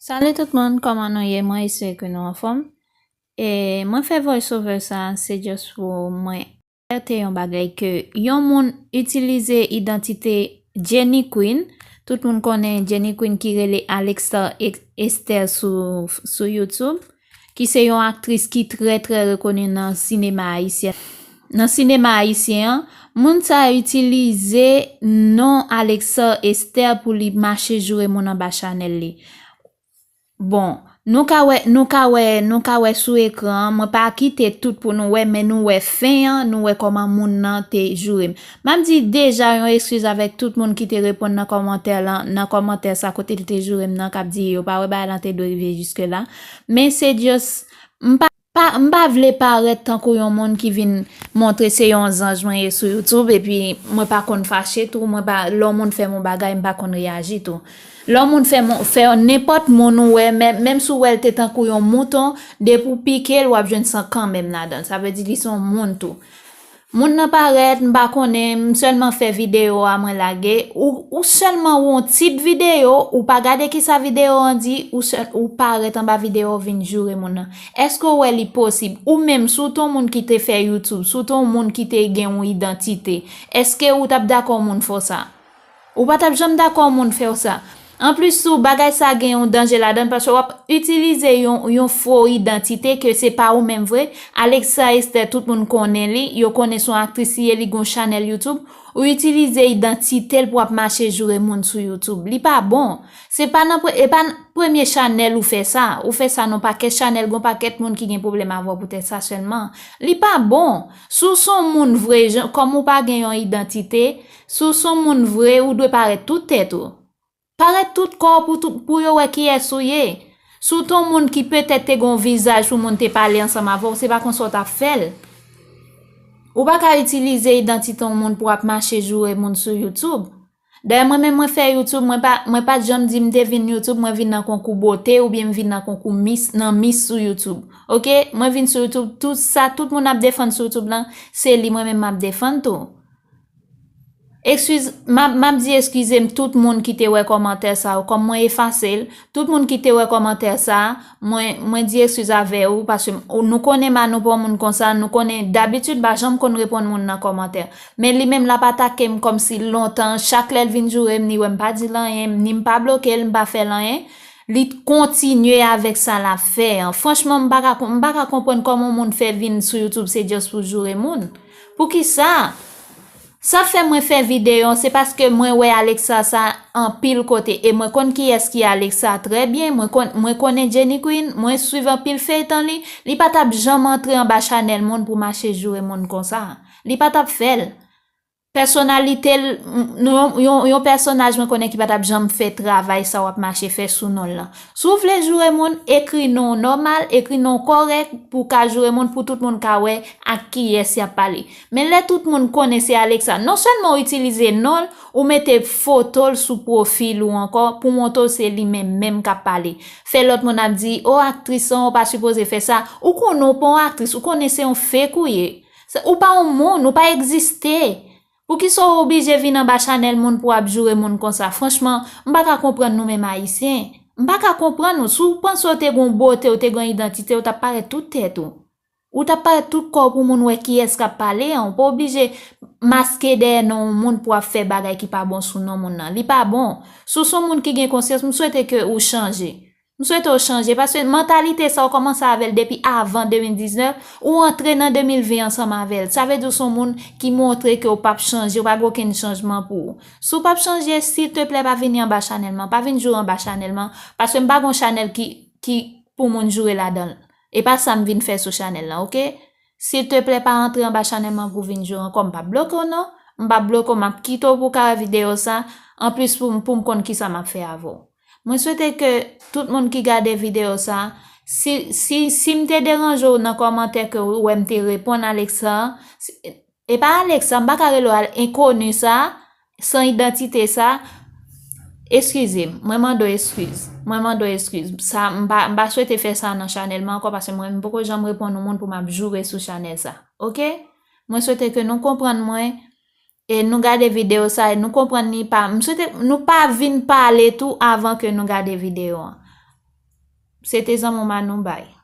Salut tout le monde, comment nous y est, moi ici que nous en forme. Et moi fait voiceover ça, c'est juste pour moi alerter un bagay que yon moun utilise identité Jenny Queen. Tout le monde connaît Jenny Queen qui relè Alexa Esther sur YouTube, qui c'est une actrice qui très reconnue dans le cinéma haïtien. Dans le cinéma haïtien, moun sa utilise non Alexa Esther pour li marcher jouer mon en bas channel li. Bon, nou ka wè sou ekran, mwen pa kite tout pou nou wè, men nou wè fin, nou wè koman moun nan te jure. Mam di deja yon excuse avec tout moun ki te repon nan commentaire sa kote te jure nan kap di yo, pa wè ba lan te dorive jusque là. Men c'est just, mpa vle paret tankou yon moun ki vin montre se yon zanj mwen sur YouTube, et puis mwen pa kon fache tout, mwen pa, lò moun fè mon bagay, mpa kon reagi tout. Lò moun fè n'importe moun ouè, même sou wèl te tankou yon mouton, de pou piquer wap jwen san kan même nadan. Ça veut dire li son moun tout. Moun nan paret, mba konen, seulement fait vidéo a mwen lage, ou seulement ou un type vidéo, ou pa gade ki sa vidéo an di, ou paret en ba vidéo vin jure moun nan. Est-ce que wè li possible? Ou même sou ton moun ki te fait YouTube, sou ton moun ki te gen ou identité, est-ce que ou tap d'accord moun fò ça? Ou pa tap jam d'accord moun fè ça? En plus, sou bagay sa gen yon danger la dan, parce que wap utilize yon faux identité que c'est pas ou même vrai. Alexa Esther, tout moun konnen li, yo konnen son actrice li gon channel YouTube, ou utilize identité pour ap marcher jouer moun sur YouTube. Li pas bon. C'est pas nan premier channel ou fait ça. Ou fait ça non paquet channel, gon paquet moun ki gen problème avoir peut-être ça seulement. Li pas bon. Sou son moun vrai, comme ou pas gen yon identité, sou son moun vrai ou doit paraître tout tête ou. Paraît tout corps pour yo wè qui est souye. Sou ton moun qui peut-être te gon visage ou moun te parler ensemble avant, c'est pas qu'on sort à faire. Ou pas ka utiliser identité moun pour ap marcher jouer moun sur YouTube. D'ailleurs moi fait YouTube, moi pas jam di m'te vin YouTube, moi vin nan concours beauté ou bien vin nan concours Miss sur YouTube. OK? Moi vin sur YouTube, tout ça tout moun ap défendre sur YouTube là, c'est li moi même ap défendre tout. M'a dit excusez-moi tout moun qui te wè commentaire ça ou comme moi effacer tout moun qui te wè commentaire ça moi dit excuse avec ou parce que nous connaît ma nous pas moun comme ça nous connaît d'habitude ba j'aime qu'on répond moun dans commentaire mais lui même la pas attaquer comme si longtemps chaque lèl vinn jouer ni ou pas dit rien ni pas bloquer m'pa faire rien li continuer avec ça la faire franchement m'pa comprendre comment moun fait vinn sur YouTube c'est juste pour jouer moun pour qui ça. Ça fait moi faire vidéo, c'est parce que moi ouais Alexa ça en pile côté et moi connais qui est-ce qui Alexa très bien, moi connais Jenny Queen, moi suivant pile fait temps li pas tap jamais entrer en bas channel monde pour marcher jouer monde comme ça. Li pas tap fait. Personnalité yon personnage me connais qui pas tap jamais fait travail ça ou marcher fait sous non là. Sou vle jouer monde écrit non normal, écrit non correct pour ka jouer monde pour tout monde ka wè à qui est y a parlé. Mais là tout monde connaît c'est Alexa. Non seulement utiliser non ou mettre photo sous profil ou encore pour montrer c'est lui même qu'a parlé. Fait l'autre monde a dit oh actrice on pas supposé faire ça ou qu'on pas actrice ou connaissez on fake ou pas un monde ou pas exister. Pour qui sont obligés de venir dans channel moun pour jouer moun comme ça. Franchement, m'pa ka comprendre nous même haïtiens. M'pa ka comprendre nous. Si vous pensez que te gon beauté ou te gon identité ou t'a paraît tout tête ou t'a paraît tout corps pour moun qui est-ce qu'a parler, on pas obligé masquer derrière non moun pour faire bagay qui pas bon sous non moun nan. Li pas bon. Sous son moun qui gen conscience, me souhaite que ou changer. Nous souhaitons changer parce que mentalité ça on commence avec depuis avant 2019 ou entrer dans 2020 ensemble avec. Ça veut dire son monde qui montre que ou pas changer, ou pas aucun changement pour. Si pas changer s'il te plaît pas venir en bas channellement, pas venir jouer en bas channellement parce que m'pa gon channel qui pour moun jouer là-dedans. Et pas ça me vinn faire sur channel là, OK? S'il te plaît pas entrer en bas channellement pour venir jouer comme pas bloquer non, m'pa bloquer m'a quitter pour ka vidéo ça en plus pour me connait qui ça m'a fait avant. Moi souhaite que tout le monde qui regarde vidéo ça si m'te dérange dans commentaire que ou m'te répondre Alexa et pas Alexa m'pa ka relo inconnu ça sans identité ça excusez-moi mando excuse ça m'pa souhaite faire ça dans channel encore parce que moi beaucoup j'aime répondre au monde pour m'a jouer sur channel ça OK moi souhaite que nous comprendre moi et nous garder vidéo ça et nous comprendre ni pas nous pas vinn parler tout avant que nous garder vidéo Se te zan moun manou bay.